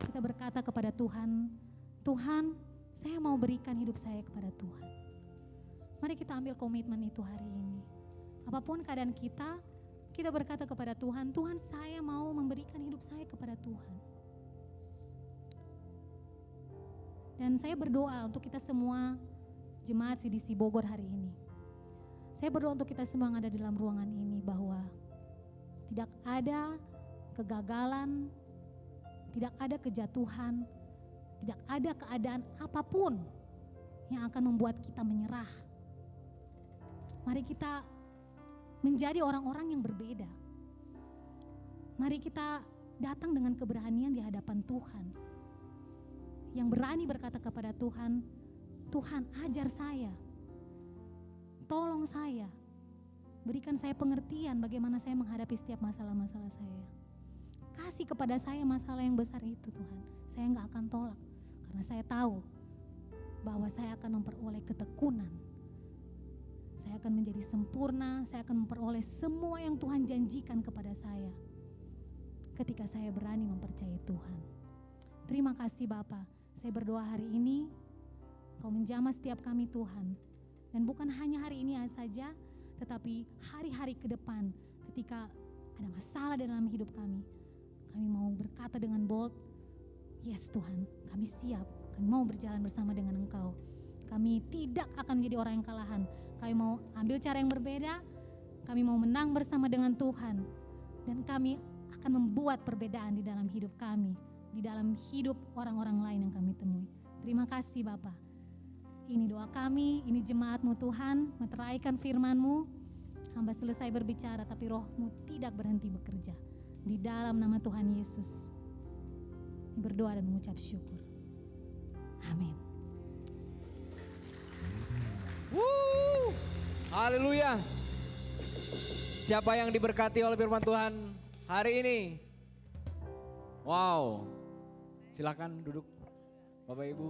kita berkata kepada Tuhan, Tuhan, Saya mau berikan hidup saya kepada Tuhan. Mari kita ambil komitmen itu hari ini. Apapun keadaan kita berkata kepada Tuhan, Tuhan saya mau memberikan hidup saya kepada Tuhan. Dan saya berdoa untuk kita semua jemaat CDC Bogor hari ini. Saya berdoa untuk kita semua yang ada di dalam ruangan ini bahwa tidak ada kegagalan, tidak ada kejatuhan, tidak ada keadaan apapun yang akan membuat kita menyerah. Mari kita menjadi orang-orang yang berbeda. Mari kita datang dengan keberanian di hadapan Tuhan. Yang berani berkata kepada Tuhan, Tuhan ajar saya, tolong saya, berikan saya pengertian bagaimana saya menghadapi setiap masalah-masalah saya. Kasih kepada saya masalah yang besar itu Tuhan, saya gak akan tolak. Karena saya tahu bahwa saya akan memperoleh ketekunan. Saya akan menjadi sempurna, saya akan memperoleh semua yang Tuhan janjikan kepada saya. Ketika saya berani mempercayai Tuhan. Terima kasih Bapa. Saya berdoa hari ini, Kau menjamah setiap kami Tuhan. Dan bukan hanya hari ini saja, tetapi hari-hari ke depan ketika ada masalah dalam hidup kami. Kami mau berkata dengan bold, yes Tuhan, kami siap. Kami mau berjalan bersama dengan Engkau. Kami tidak akan menjadi orang yang kalahan. Kami mau ambil cara yang berbeda. Kami mau menang bersama dengan Tuhan. Dan kami akan membuat perbedaan di dalam hidup kami. Di dalam hidup orang-orang lain yang kami temui. Terima kasih Bapa. Ini doa kami, ini jemaat-Mu Tuhan, meteraikan firman-Mu. Hamba selesai berbicara tapi Roh-Mu tidak berhenti bekerja. Di dalam nama Tuhan Yesus. Kami berdoa dan mengucap syukur. Amin. Haleluya. Siapa yang diberkati oleh firman Tuhan hari ini? Wow. Silakan duduk Bapak Ibu.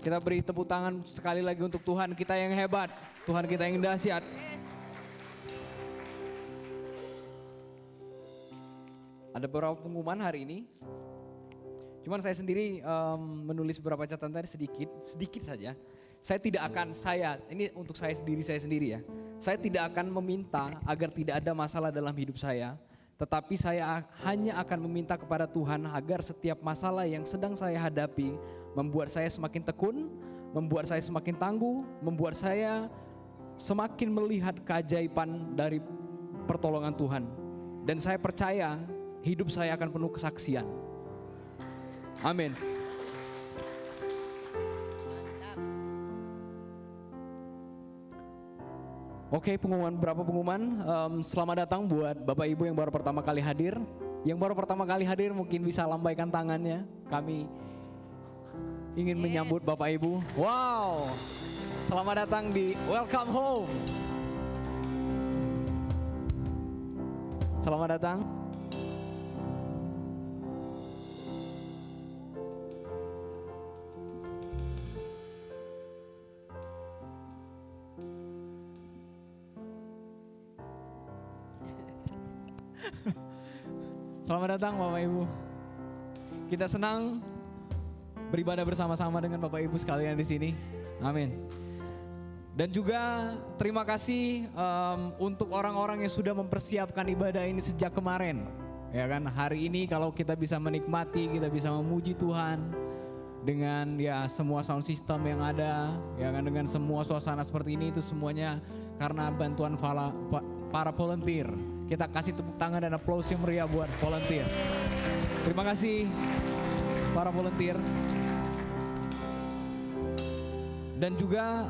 Kita beri tepuk tangan sekali lagi untuk Tuhan kita yang hebat, Tuhan kita yang dahsyat. Ada beberapa pengumuman hari ini. Cuman saya sendiri menulis beberapa catatan tadi sedikit saja. Saya tidak akan ini untuk saya sendiri ya. Saya tidak akan meminta agar tidak ada masalah dalam hidup saya. Tetapi saya hanya akan meminta kepada Tuhan agar setiap masalah yang sedang saya hadapi membuat saya semakin tekun, membuat saya semakin tangguh, membuat saya semakin melihat keajaiban dari pertolongan Tuhan. Dan saya percaya hidup saya akan penuh kesaksian. Amin. Oke, beberapa pengumuman. Selamat datang buat Bapak Ibu yang baru pertama kali hadir. Yang baru pertama kali hadir mungkin bisa lambaikan tangannya. Kami ingin menyambut Bapak Ibu. Wow, selamat datang di Welcome Home. Selamat datang. Selamat datang Bapak Ibu. Kita senang beribadah bersama-sama dengan Bapak Ibu sekalian di sini. Amin. Dan juga terima kasih untuk orang-orang yang sudah mempersiapkan ibadah ini sejak kemarin. Ya kan, hari ini kalau kita bisa menikmati, kita bisa memuji Tuhan dengan ya semua sound system yang ada, ya kan, dengan semua suasana seperti ini, itu semuanya karena bantuan para volunteer. Kita kasih tepuk tangan dan aplaus yang meriah buat volunteer. Terima kasih para volunteer. Dan juga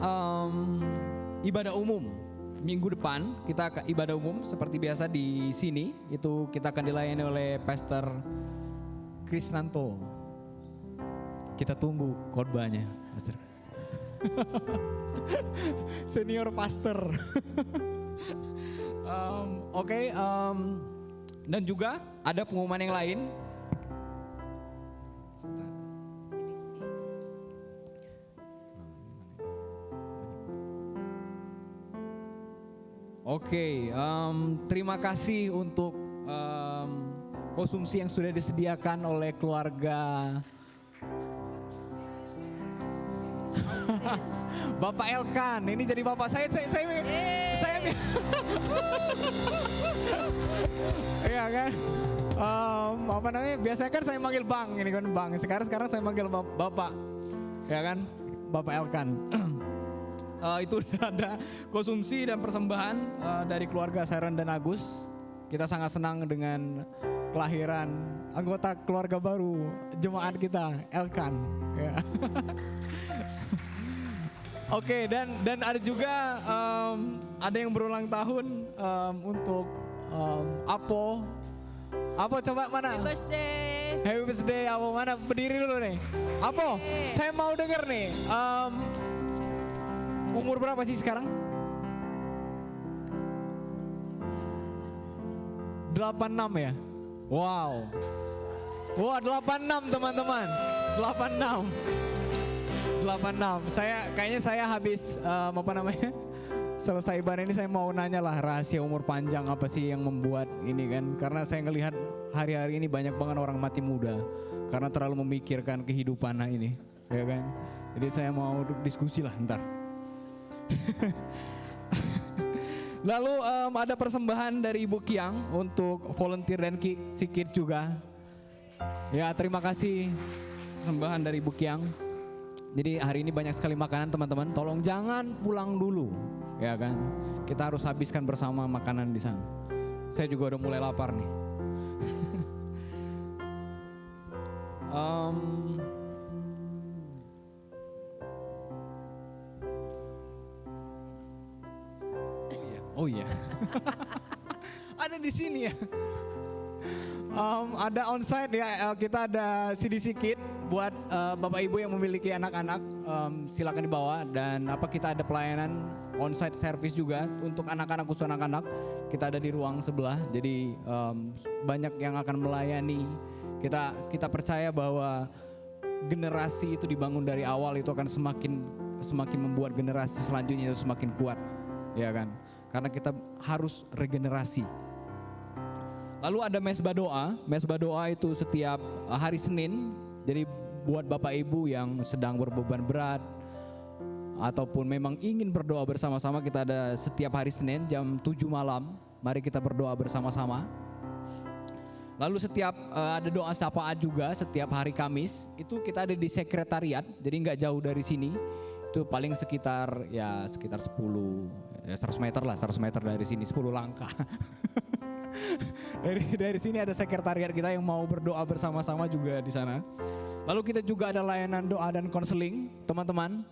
ibadah umum minggu depan kita ibadah umum seperti biasa di sini, itu kita akan dilayani oleh Pastor Krisnanto. Kita tunggu khotbahnya, Pastor. Senior pastor. Oke, dan juga ada pengumuman yang lain. Oke, terima kasih untuk konsumsi yang sudah disediakan oleh keluarga Bapak Elkan, ini jadi bapak saya. Iya kan? Apa namanya? Biasanya kan saya manggil Bang, ini kan Bang. Sekarang saya manggil Bapak, ya kan? Bapak Elkan. Itu ada konsumsi dan persembahan dari keluarga Sharon dan Agus. Kita sangat senang dengan kelahiran anggota keluarga baru jemaat kita, Elkan. Ya. Oke, dan ada juga ada yang berulang tahun untuk Apo. Apo coba mana? Happy birthday. Happy birthday Apo, mana? Berdiri dulu nih. Apo, saya mau denger nih. Umur berapa sih sekarang? 86 ya? Wow. Wah, 86 teman-teman. 86. Kayaknya saya habis selesai ibadah ini saya mau nanya lah rahasia umur panjang apa sih yang membuat ini kan, karena saya ngelihat hari-hari ini banyak banget orang mati muda karena terlalu memikirkan kehidupan ini, ya kan. Jadi saya mau diskusi lah ntar. Lalu ada persembahan dari Ibu Kiang untuk volunteer dan sikit juga. Ya, terima kasih persembahan dari Ibu Kiang. Jadi hari ini banyak sekali makanan teman-teman, tolong jangan pulang dulu, ya kan. Kita harus habiskan bersama makanan di sana. Saya juga udah mulai lapar nih. Oh iya. Ada di sini ya. Ada onsite ya, kita ada CDC Kit buat bapak ibu yang memiliki anak-anak, silakan dibawa. Dan kita ada pelayanan onsite service juga untuk anak-anak, khusus anak-anak. Kita ada di ruang sebelah, jadi banyak yang akan melayani. Kita percaya bahwa generasi itu dibangun dari awal itu akan semakin membuat generasi selanjutnya itu semakin kuat, ya kan? Karena kita harus regenerasi. Lalu ada mesbah doa. Mesbah doa itu setiap hari Senin. Jadi buat bapak ibu yang sedang berbeban berat ataupun memang ingin berdoa bersama-sama, kita ada setiap hari Senin jam 7 malam. Mari kita berdoa bersama-sama. Lalu setiap ada doa syafaat juga setiap hari Kamis. Itu kita ada di sekretariat. Jadi nggak jauh dari sini. Itu paling sekitar 10 100 meter lah, 100 meter dari sini, 10 langkah. dari sini ada sekretariat kita yang mau berdoa bersama-sama juga di sana. Lalu kita juga ada layanan doa dan konseling, teman-teman.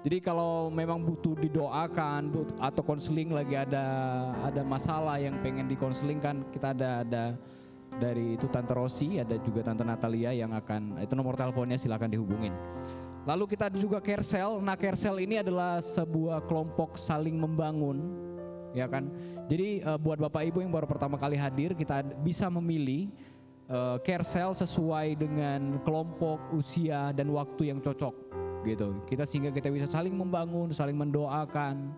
Jadi kalau memang butuh didoakan atau konseling, lagi ada masalah yang pengen dikonselingkan, kita ada dari itu Tante Rosi, ada juga Tante Natalia yang akan, itu nomor teleponnya, silakan dihubungin. Lalu kita ada juga Care Cell. Nah, Care Cell ini adalah sebuah kelompok saling membangun, ya kan. Jadi buat bapak ibu yang baru pertama kali hadir, kita bisa memilih Care Cell sesuai dengan kelompok, usia dan waktu yang cocok, gitu. Sehingga kita bisa saling membangun, saling mendoakan,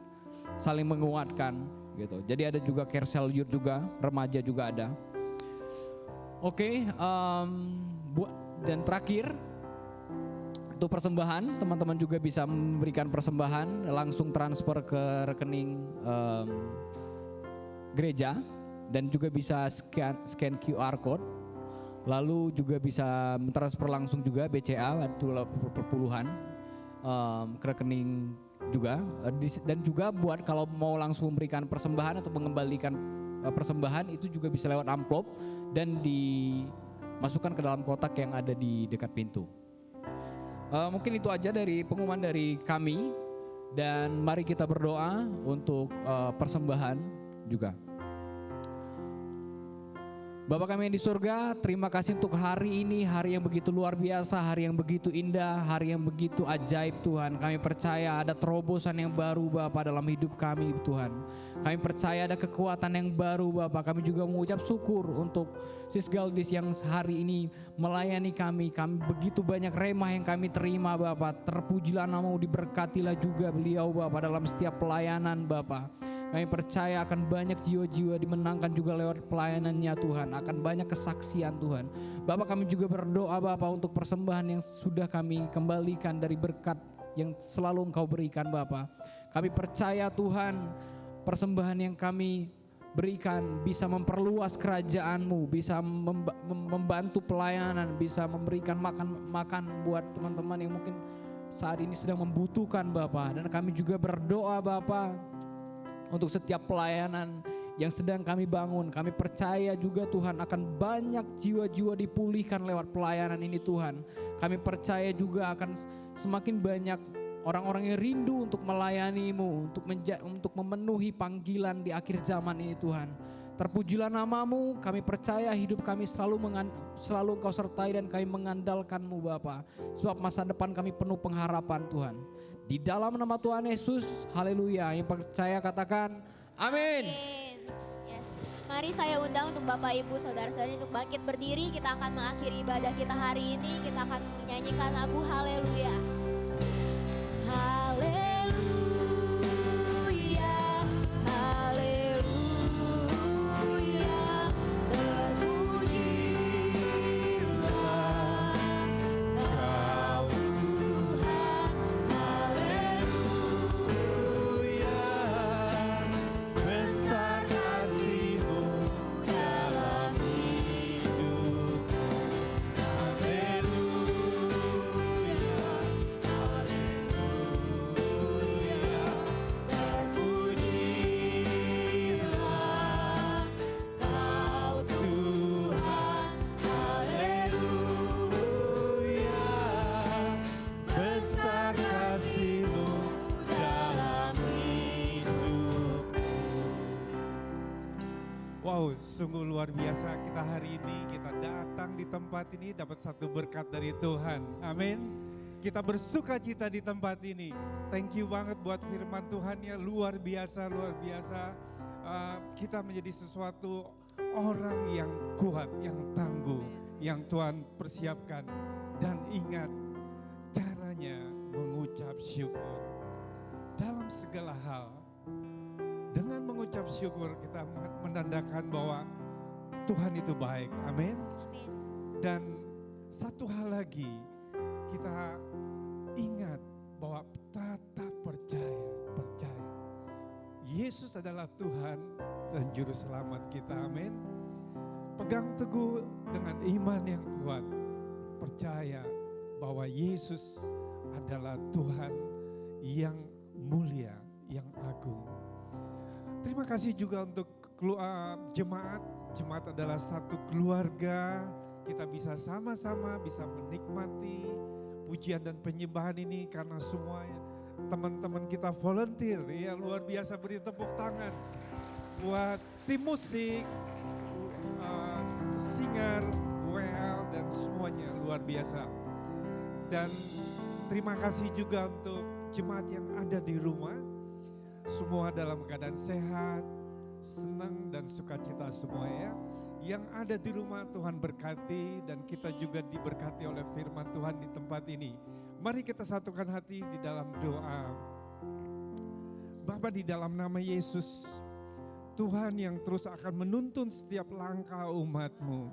saling menguatkan, gitu. Jadi ada juga Care Cell Youth juga, remaja juga ada. Oke, dan terakhir untuk persembahan, teman-teman juga bisa memberikan persembahan langsung transfer ke rekening gereja, dan juga bisa scan QR code. Lalu juga bisa transfer langsung juga BCA perpuluhan ke rekening juga. Dan juga buat kalau mau langsung memberikan persembahan atau mengembalikan persembahan, itu juga bisa lewat amplop dan dimasukkan ke dalam kotak yang ada di dekat pintu. Mungkin itu aja dari pengumuman dari kami, dan mari kita berdoa untuk persembahan juga. Bapa kami yang di surga, terima kasih untuk hari ini, hari yang begitu luar biasa, hari yang begitu indah, hari yang begitu ajaib Tuhan. Kami percaya ada terobosan yang baru Bapa dalam hidup kami Tuhan. Kami percaya ada kekuatan yang baru Bapa. Kami juga mengucap syukur untuk Sis Galdis yang hari ini melayani kami. Kami begitu banyak remah yang kami terima Bapa. Terpujilah namamu, diberkatilah juga beliau Bapa dalam setiap pelayanan Bapa. Kami percaya akan banyak jiwa-jiwa dimenangkan juga lewat pelayanannya Tuhan. Akan banyak kesaksian Tuhan. Bapak, kami juga berdoa Bapak untuk persembahan yang sudah kami kembalikan dari berkat yang selalu Engkau berikan Bapak. Kami percaya Tuhan, persembahan yang kami berikan bisa memperluas kerajaan-Mu, bisa membantu pelayanan, bisa memberikan makan buat teman-teman yang mungkin saat ini sedang membutuhkan Bapak. Dan kami juga berdoa Bapak untuk setiap pelayanan yang sedang kami bangun. Kami percaya juga Tuhan akan banyak jiwa-jiwa dipulihkan lewat pelayanan ini Tuhan. Kami percaya juga akan semakin banyak orang-orang yang rindu untuk melayani-Mu, untuk memenuhi panggilan di akhir zaman ini Tuhan. Terpujilah nama-Mu, kami percaya hidup kami selalu Engkau sertai dan kami mengandalkan-Mu Bapa. Sebab masa depan kami penuh pengharapan Tuhan. Di dalam nama Tuhan Yesus, haleluya. Yang percaya katakan, amin. Yes. Mari saya undang untuk Bapak Ibu Saudara-saudari untuk bangkit berdiri. Kita akan mengakhiri ibadah kita hari ini. Kita akan menyanyikan lagu haleluya. Haleluya, haleluya, terpujilah Kau Tuhan, haleluya, besar kasih-Mu dalam hidup, Wow, sungguh luar biasa kita hari ini, kita datang di tempat ini dapat satu berkat dari Tuhan. Amin. Kita bersuka cita di tempat ini. Thank you banget buat firman Tuhan ya, luar biasa, luar biasa. Kita menjadi sesuatu orang yang kuat, yang tangguh, yang Tuhan persiapkan. Dan ingat caranya mengucap syukur dalam segala hal. Dengan mengucap syukur kita menandakan bahwa Tuhan itu baik. Amin. Dan satu hal lagi, kita ingat bahwa tetap percaya. Yesus adalah Tuhan dan Juru Selamat kita. Amin. Pegang teguh dengan iman yang kuat. Percaya bahwa Yesus adalah Tuhan yang mulia, yang agung. Terima kasih juga untuk jemaat. Jemaat adalah satu keluarga. Kita bisa sama-sama bisa menikmati pujian dan penyembahan ini karena semuanya teman-teman kita volunteer. Ya, luar biasa, beri tepuk tangan buat tim musik, singer, WL dan semuanya luar biasa. Dan terima kasih juga untuk jemaat yang ada di rumah. Semua dalam keadaan sehat, senang dan sukacita semua ya. Yang ada di rumah Tuhan berkati dan kita juga diberkati oleh firman Tuhan di tempat ini. Mari kita satukan hati di dalam doa. Bapa, di dalam nama Yesus, Tuhan yang terus akan menuntun setiap langkah umat-Mu.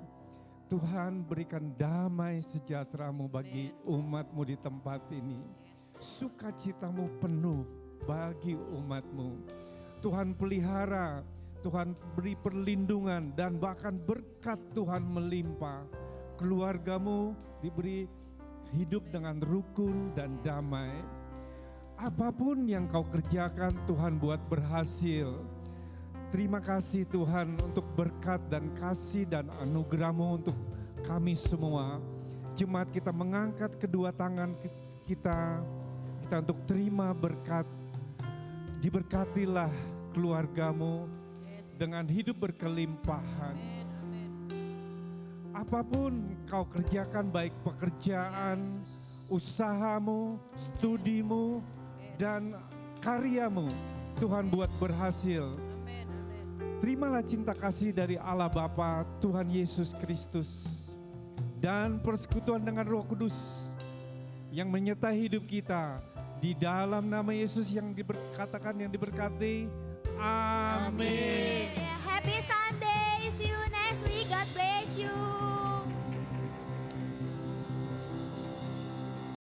Tuhan berikan damai sejahtera-Mu bagi umat-Mu di tempat ini. Sukacita-Mu penuh bagi umat-Mu. Tuhan pelihara, Tuhan beri perlindungan dan bahkan berkat Tuhan melimpah. Keluarga-Mu diberi hidup dengan rukun dan damai. Apapun yang Kau kerjakan Tuhan buat berhasil. Terima kasih Tuhan untuk berkat dan kasih dan anugerah-Mu untuk kami semua. Jemaat kita mengangkat kedua tangan kita untuk terima berkat. Diberkatilah keluarga-Mu dengan hidup berkelimpahan. Apapun Kau kerjakan, baik pekerjaan, usahamu, studimu, dan karyamu, Tuhan buat berhasil. Terimalah cinta kasih dari Allah Bapa, Tuhan Yesus Kristus, dan persekutuan dengan Roh Kudus yang menyertai hidup kita. Di dalam nama Yesus yang diberkatakan, yang diberkati, Amin. Happy Sunday. See you next week. God bless you.